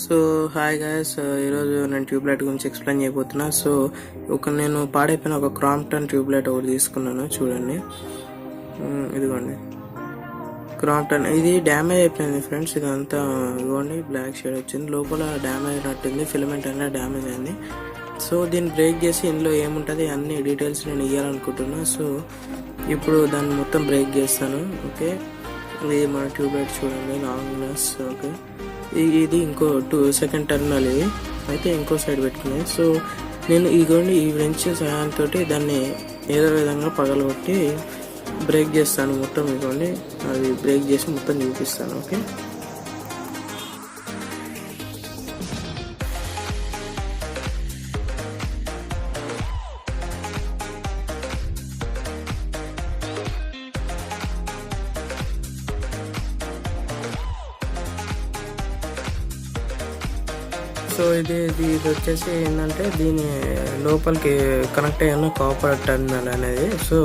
So hi guys, ఈరోజు నేను tubelight గురించి ఎక్స్ప్లెయిన్ చేయబోతున్నా. సో నేను పాడైపోయిన ఒక క్రాంప్టన్ ట్యూబ్లైట్ ఒకటి తీసుకున్నాను. చూడండి, ఇదిగోండి క్రాంప్టన్. ఇది డ్యామేజ్ అయిపోయింది ఫ్రెండ్స్. ఇదంతా ఇదిగోండి బ్లాక్ షేడ్ వచ్చింది, లోపల డ్యామేజ్ అయినట్టుంది, ఫిలమెంట్ అనేది డ్యామేజ్ అయింది. సో దీన్ని బ్రేక్ చేసి ఇందులో ఏముంటుంది అన్ని డీటెయిల్స్ నేను ఇవ్వాలనుకుంటున్నా. సో ఇప్పుడు దాన్ని మొత్తం బ్రేక్ చేస్తాను. ఓకే, ఇది మన ట్యూబ్లైట్ చూడండి, లాంగ్నెస్. ఓకే, ఇది ఇంకో సెకండ్ టర్మినల్, ఇది అయితే ఇంకో సైడ్ పెట్టుకున్నాయి. సో నేను ఇదిగోండి ఈ వ్రెంచ్ సహాయంతో దాన్ని ఏదో విధంగా పగలగొట్టి బ్రేక్ చేస్తాను మొత్తం. ఇదిగోండి అది బ్రేక్ చేసి మొత్తం చూపిస్తాను. ఓకే, సో ఇది వచ్చేసి ఏంటంటే దీని లోపలికి కనెక్ట్ అయ్యాను కాపర్ టర్మినల్ అనేది. సో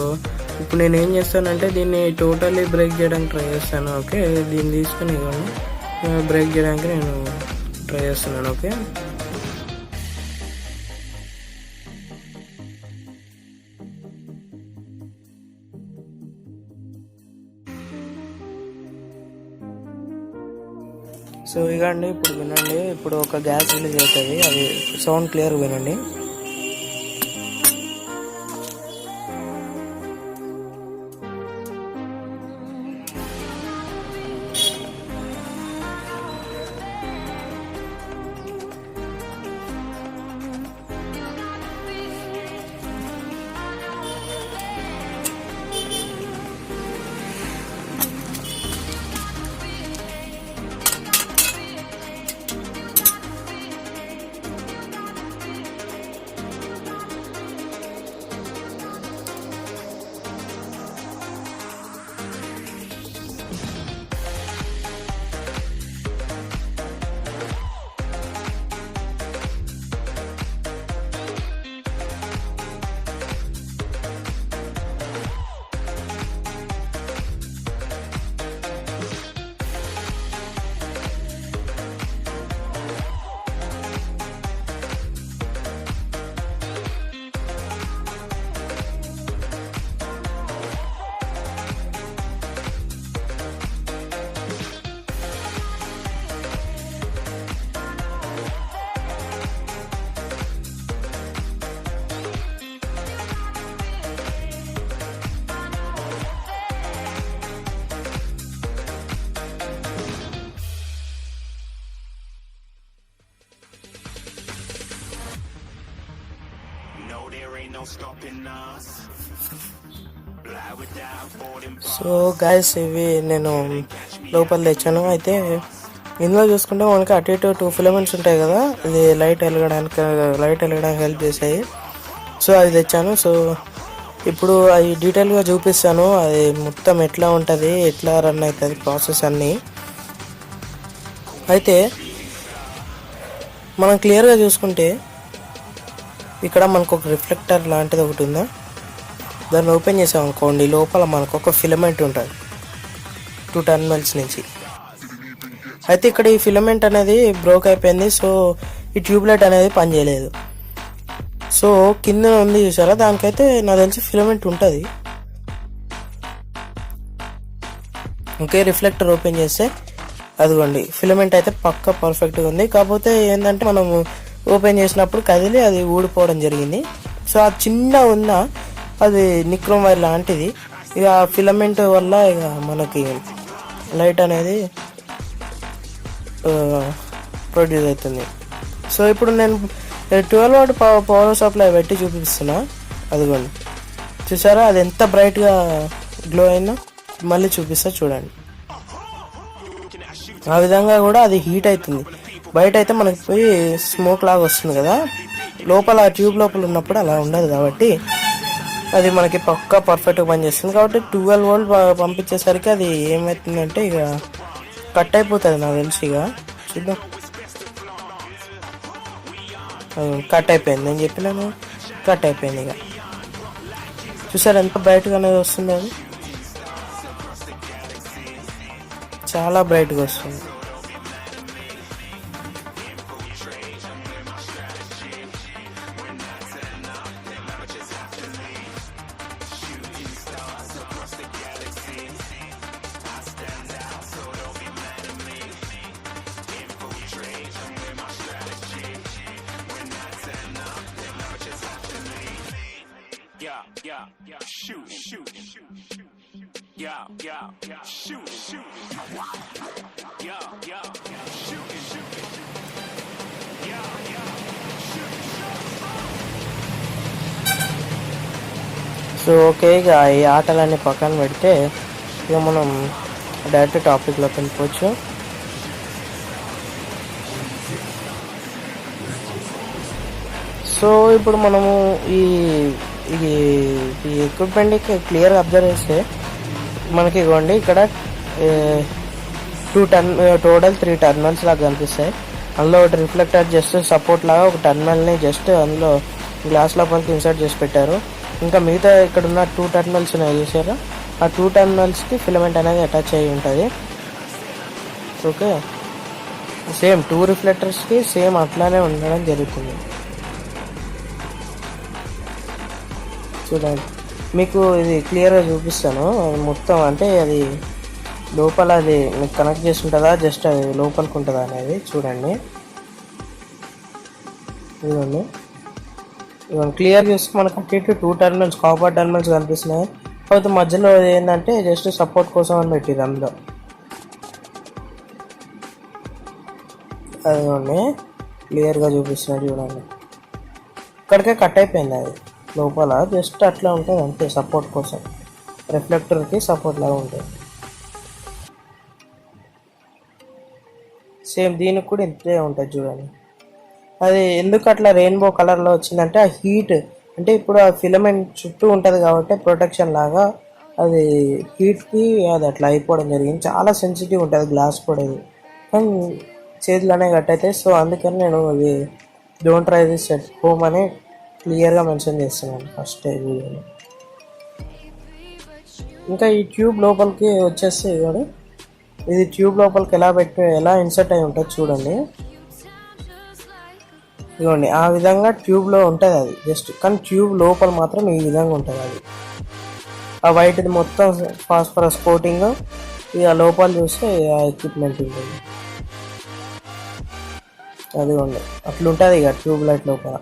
ఇప్పుడు నేను ఏం చేస్తానంటే దీన్ని టోటల్లీ బ్రేక్ చేయడానికి ట్రై చేస్తాను. ఓకే, దీన్ని తీసుకుని బ్రేక్ చేయడానికి నేను ట్రై చేస్తున్నాను. ఓకే, సో ఇదండి ఇప్పుడు వినండి. ఇప్పుడు ఒక గ్యాస్ రిలీజ్ అవుతుంది, అది సౌండ్ క్లియర్ వినండి. సో గైస్, ఇవి నేను లోపల తెచ్చాను. అయితే ఇందులో చూసుకుంటే మనకి అటు ఇటు 2 ఫిలమెంట్స్ ఉంటాయి కదా, ఇది లైట్ వెలగడానికి హెల్ప్ చేసాయి. సో అది తెచ్చాను. సో ఇప్పుడు అది డీటెయిల్గా చూపిస్తాను, అది మొత్తం ఎట్లా ఉంటుంది, ఎట్లా రన్ అవుతుంది ప్రాసెస్ అన్నీ. అయితే మనం క్లియర్గా చూసుకుంటే ఇక్కడ మనకు ఒక రిఫ్లెక్టర్ లాంటిది ఒకటి ఉందా, దాన్ని ఓపెన్ చేసాం అనుకోండి, లోపల మనకు ఒక ఫిలమెంట్ ఉంటుంది 2 టర్మినల్స్ నుంచి. అయితే ఇక్కడ ఈ ఫిలమెంట్ అనేది బ్రోక్ అయిపోయింది. సో ఈ ట్యూబ్లైట్ అనేది పనిచేయలేదు. సో కింద ఉంది చూసారా, దానికైతే నాకు తెలిసి ఫిలమెంట్ ఉంటుంది. ఓకే, రిఫ్లెక్టర్ ఓపెన్ చేస్తే అదిగోండి ఫిలమెంట్ అయితే పక్కా పర్ఫెక్ట్గా ఉంది. కాకపోతే ఏంటంటే మనం ఓపెన్ చేసినప్పుడు కదిలి అది ఊడిపోవడం జరిగింది. సో ఆ చిన్న ఉన్న అది నిక్రోమ్ వైర్ లాంటిది, ఇక ఫిలమెంట్ వల్ల ఇక మనకి లైట్ అనేది ప్రొడ్యూస్ అవుతుంది. సో ఇప్పుడు నేను 12 వాట్ పవర్ సప్లై పెట్టి చూపిస్తున్నా. అదిగోండి చూసారా, అది ఎంత బ్రైట్గా గ్లో అయిందో. మళ్ళీ చూపిస్తా చూడండి. ఆ విధంగా కూడా అది హీట్ అవుతుంది. బయట అయితే మనకి పోయి స్మోక్ లాగా వస్తుంది కదా, లోపల ట్యూబ్ లోపల ఉన్నప్పుడు అలా ఉండదు. కాబట్టి అది మనకి పక్కా పర్ఫెక్ట్గా పనిచేస్తుంది. కాబట్టి 12 వోల్ట్ పంపించేసరికి అది ఏమవుతుందంటే ఇక కట్ అయిపోతుంది నాకు తెలిసి. ఇక చూద్దాం, కట్ అయిపోయింది. నేను చెప్పినాను కట్ అయిపోయింది. ఇక చూసారు ఎంత బ్రైట్గా అనేది వస్తుంది, అది చాలా బ్రైట్గా వస్తుంది. సో ఓకే, ఇక ఈ ఆటలన్నీ పక్కన పెడితే ఇక మనం డైరెక్ట్ టాపిక్లోకి వెళ్ళిపోవచ్చు. సో ఇప్పుడు మనము ఈ ఎక్విప్మెంట్కి క్లియర్గా అబ్జర్వ్ చేస్తే మనకి ఇవ్వండి ఇక్కడ టోటల్ 3 టర్మినల్స్ లాగా కనిపిస్తాయి. అందులో ఒకటి రిఫ్లెక్టర్ జస్ట్ సపోర్ట్ లాగా ఒక టర్మినల్ని జస్ట్ అందులో గ్లాస్ లోపలికి ఇన్సర్ట్ చేసి పెట్టారు. ఇంకా మిగతా ఇక్కడ ఉన్న 2 టర్మినల్స్ ఉన్నాయి చూసారా, ఆ 2 టర్మినల్స్కి ఫిలమెంట్ అనేది అటాచ్ అయ్యి ఉంటుంది. ఓకే, సేమ్ 2 రిఫ్లెక్టర్స్కి సేమ్ అట్లానే ఉండడం జరుగుతుంది. చూడండి, మీకు ఇది క్లియర్గా చూపిస్తాను. మొత్తం అంటే అది లోపల అది మీకు కనెక్ట్ చేసి ఉంటుందా, జస్ట్ అది లోపలికి ఉంటుందా అనేది చూడండి. ఇదిగోండి, ఇవన్నీ క్లియర్ చూస్తే మనకు అటు ఇటు 2 టర్మినల్స్ కాపర్ టర్మినల్స్ కనిపిస్తున్నాయి. కాకపోతే మధ్యలో ఏంటంటే జస్ట్ సపోర్ట్ కోసం అని పెట్టిరు అందులో. అదిగోండి క్లియర్గా చూపిస్తున్నాడు చూడండి. ఇక్కడికే కట్ అయిపోయింది అది, లోపల జస్ట్ అట్లా ఉంటుంది అంతే, సపోర్ట్ కోసం రిఫ్లెక్టర్కి సపోర్ట్ లాగా ఉంటుంది. సేమ్ దీనికి కూడా ఇంతే ఉంటుంది చూడండి. అది ఎందుకు అట్లా రెయిన్బో కలర్లో వచ్చిందంటే ఆ హీట్, అంటే ఇప్పుడు ఆ ఫిలమెంట్ చుట్టూ ఉంటుంది కాబట్టి ప్రొటెక్షన్ లాగా అది హీట్కి అది అట్లా అయిపోవడం జరిగింది. చాలా సెన్సిటివ్ ఉంటుంది గ్లాస్ కూడా, ఇది కానీ చేతులనే కట్ అవుతాయి. సో అందుకని నేను ఇది don't try this at home అని క్లియర్గా మెన్షన్ చేస్తున్నాను ఫస్ట్ వీడియోలో. ఇంకా ఈ ట్యూబ్ లోపలికి వచ్చేస్తే ఇవ్వండి, ఇది ట్యూబ్ లోపలికి ఎలా ఇన్సర్ట్ అయి ఉంటుంది చూడండి. ఇదిగోండి ఆ విధంగా ట్యూబ్లో ఉంటుంది అది జస్ట్, కానీ ట్యూబ్ లోపల మాత్రం ఈ విధంగా ఉంటుంది. అది ఆ వైట్ది మొత్తం ఫాస్ఫరస్ కోటింగ్, ఇక లోపల చూస్తే ఆ ఎక్విప్మెంట్ ఉంటుంది. అదిగోండి అట్లుంటుంది ఇక ట్యూబ్ లైట్ లోపల.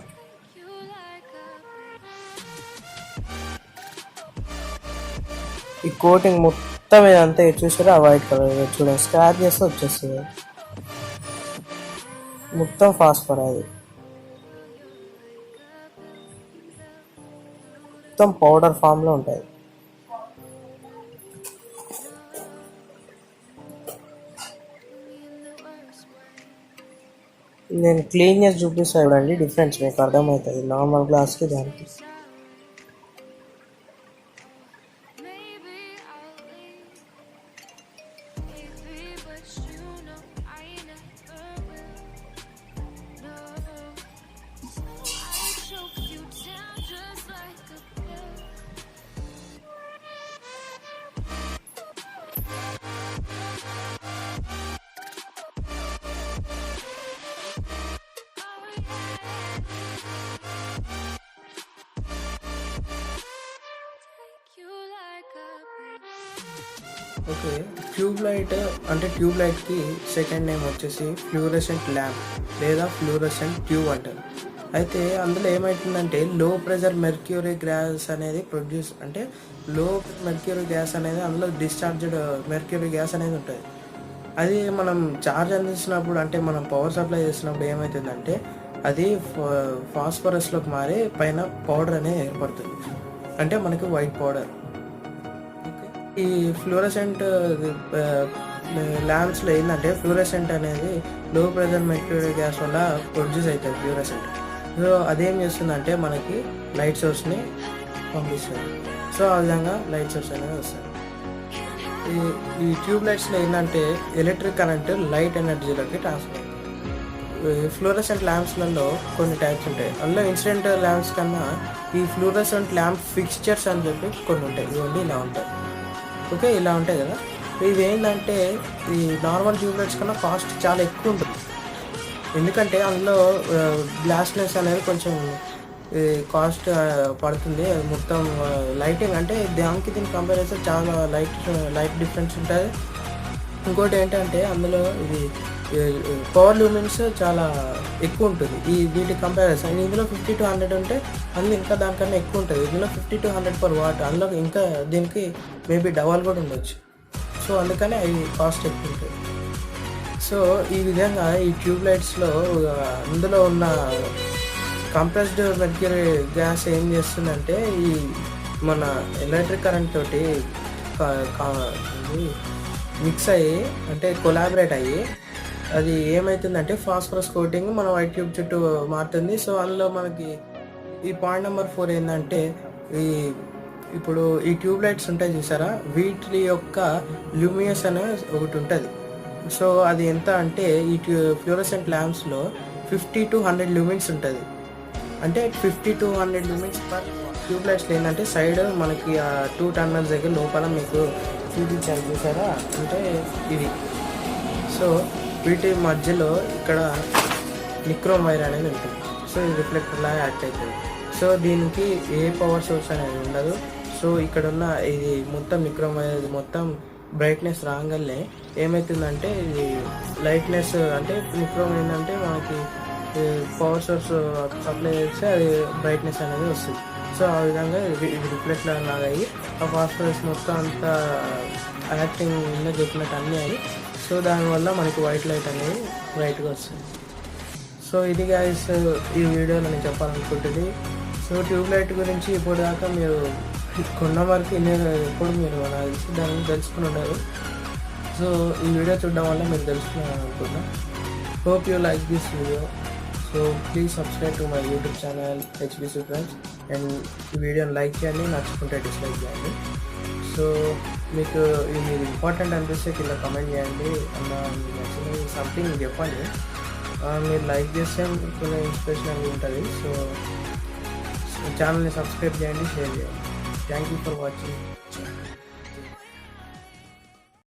ఈ కోటింగ్ మొత్తం ఇదంతా చూసారా, ఆ వైట్ కలర్ చూడండి, స్క్రాచ్ చేస్తే వచ్చేస్తుంది మొత్తం ఫాస్ఫర్. అది మొత్తం పౌడర్ ఫామ్లో ఉంటుంది. నేను క్లీన్ చేసి చూపిస్తాను చూడండి, డిఫరెన్స్ మీకు అర్థమవుతుంది నార్మల్ గ్లాస్కి దానికి. ఓకే, ట్యూబ్ లైట్ అంటే ట్యూబ్ లైట్కి సెకండ్ నేమ్ వచ్చేసి ఫ్లూరెసెంట్ ల్యాంప్ లేదా ఫ్లూరెసెంట్ ట్యూబ్ అంటారు. అయితే అందులో ఏమవుతుందంటే లో ప్రెషర్ మెర్క్యూరీ గ్యాస్ అనేది ప్రొడ్యూస్, అంటే లో మెర్క్యూరీ గ్యాస్ అనేది అందులో డిశ్చార్జ్డ్ మెర్క్యూరీ గ్యాస్ అనేది ఉంటుంది. అది మనం ఛార్జ్ అందించినప్పుడు, అంటే మనం పవర్ సప్లై చేసినప్పుడు ఏమవుతుందంటే అది ఫాస్ఫరస్లోకి మారి పైన పౌడర్ అనేది ఏర్పడుతుంది, అంటే మనకి వైట్ పౌడర్. ఈ ఫ్లూరెసెంట్ ల్యాంప్స్లో ఏంటంటే ఫ్లూరెసెంట్ అనేది లో ప్రెషర్ మెర్క్యూరీ గ్యాస్ వల్ల ప్రొడ్యూస్ అవుతుంది ఫ్లూరెసెంట్. సో అదేం చేస్తుందంటే మనకి లైట్ సోర్స్ని పంపిస్తుంది. సో ఆ విధంగా లైట్ సోర్స్ అనేది వస్తుంది. ఈ ట్యూబ్ లైట్స్లో ఏంటంటే ఎలక్ట్రిక్ కరెంట్ లైట్ ఎనర్జీలోకి ట్రాన్స్ఫర్ అవుతుంది. ఫ్లూరెసెంట్ ల్యాంప్స్లలో కొన్ని టైప్స్ ఉంటాయి. అందులో ఇన్సిడెంట్ ల్యాంప్స్ కన్నా ఈ ఫ్లూరెసెంట్ ల్యాంప్ ఫిక్స్చర్స్ అని చెప్పి కొన్ని ఉంటాయి. ఇవన్నీ ఇలా ఉంటాయి. ఓకే, ఇలా ఉంటాయి కదా. ఇవి ఏంటంటే ఈ నార్మల్ ట్యూబ్లైట్స్ కన్నా కాస్ట్ చాలా ఎక్కువ ఉంటుంది. ఎందుకంటే అందులో గ్లాస్నెస్ అనేది కొంచెం కాస్ట్ పడుతుంది. మొత్తం లైటింగ్ అంటే దీనికి కంపేర్ చేస్తే చాలా లైట్ డిఫరెన్స్ ఉంటుంది. ఇంకోటి ఏంటంటే అందులో ఇది పవర్ లూమెన్స్ చాలా ఎక్కువ ఉంటుంది వీటి కంపారిజన్. ఇందులో 50 to 100 ఉంటే అందులో ఇంకా దానికన్నా ఎక్కువ ఉంటుంది. ఇందులో 50 to 100 per watt, అందులో ఇంకా దీనికి మేబీ డబల్ కూడా ఉండొచ్చు. సో అందుకని అవి కాస్ట్ ఎక్కువ ఉంటుంది. సో ఈ విధంగా ఈ ట్యూబ్ లైట్స్లో అందులో ఉన్న కంప్రెస్డ్ మెర్క్యూరీ గ్యాస్ ఏం చేస్తుందంటే ఈ మన ఎలక్ట్రిక్ కరెంట్ తోటి మిక్స్ అయ్యి, అంటే కొలాబరేట్ అయ్యి, అది ఏమవుతుందంటే ఫాస్ఫరస్ కోటింగ్ మన వైట్ ట్యూబ్ చుట్టూ మారుతుంది. సో అందులో మనకి ఈ పాయింట్ నెంబర్ 4 ఏంటంటే, ఇప్పుడు ఈ ట్యూబ్ లైట్స్ ఉంటాయి చూసారా, వీటి యొక్క ల్యూమినస్ అనే ఒకటి ఉంటుంది. సో అది ఎంత అంటే ఈ ఫ్లోరోసెంట్ ల్యాంప్స్లో 50 to 100 లూమిన్స్ ఉంటుంది. అంటే 50 to 100 లూమిన్స్ పర్ ట్యూబ్ లైట్స్లో ఏంటంటే సైడ్ మనకి ఆ 2 టర్మినల్స్ దగ్గర లోపల మీకు చూపించాను చూసారా, అంటే ఇది. సో వీటి మధ్యలో ఇక్కడ నిక్రోమ్ వైర్ అనేది ఉంటుంది. సో ఇది రిఫ్లెక్టర్ లాగా యాక్ట్ అవుతుంది. సో దీనికి ఏ పవర్ సోర్స్ అనేది ఉండదు. సో ఇక్కడ ఉన్న ఇది మొత్తం నిక్రోమ్ వైర్ మొత్తం బ్రైట్నెస్ రాగానే ఏమవుతుందంటే ఇది లైట్నెస్, అంటే నిక్రోమ్ ఏంటంటే మనకి పవర్ సోర్స్ సప్లై చేస్తే అది బ్రైట్నెస్ అనేది వస్తుంది. సో ఆ విధంగా ఇది రిఫ్లెక్టర్ లాగా అయ్యి ఆ ఫాస్ఫరస్ మొత్తం అంతా యాక్టింగ్ ఉందో చెప్పినట్టు అన్నీ అయ్యి, సో దానివల్ల మనకి వైట్ లైట్ అనేది బ్రైట్గా వస్తుంది. సో ఇది గైస్ ఈ వీడియోలో నేను చెప్పాలనుకుంటుంది. సో ట్యూబ్ లైట్ గురించి ఇప్పుడు దాకా మీరు కొన్న వరకు ఎప్పుడు మీరు దాన్ని తెలుసుకుని ఉంటారు. సో ఈ వీడియో చూడడం వల్ల మీరు తెలుసుకున్నాను అనుకుంటున్నా. Hope you like this video. So please subscribe to my YouTube channel HBC friends. And ఈ వీడియోని లైక్ చేయండి, నచ్చుకుంటే డిస్లైక్ చేయండి. సో మీకు ఇది ఇంపార్టెంట్ అనిపిస్తే కింద కమెంట్ చేయండి. అన్న మీకు నచ్చింది సంథింగ్ చెప్పండి. మీరు లైక్ చేస్తే కొంచెం ఇన్స్పిరేషన్ ఉంటుంది. సో ఛానల్ని సబ్స్క్రైబ్ చేయండి, షేర్ చేయండి. Thank you for watching.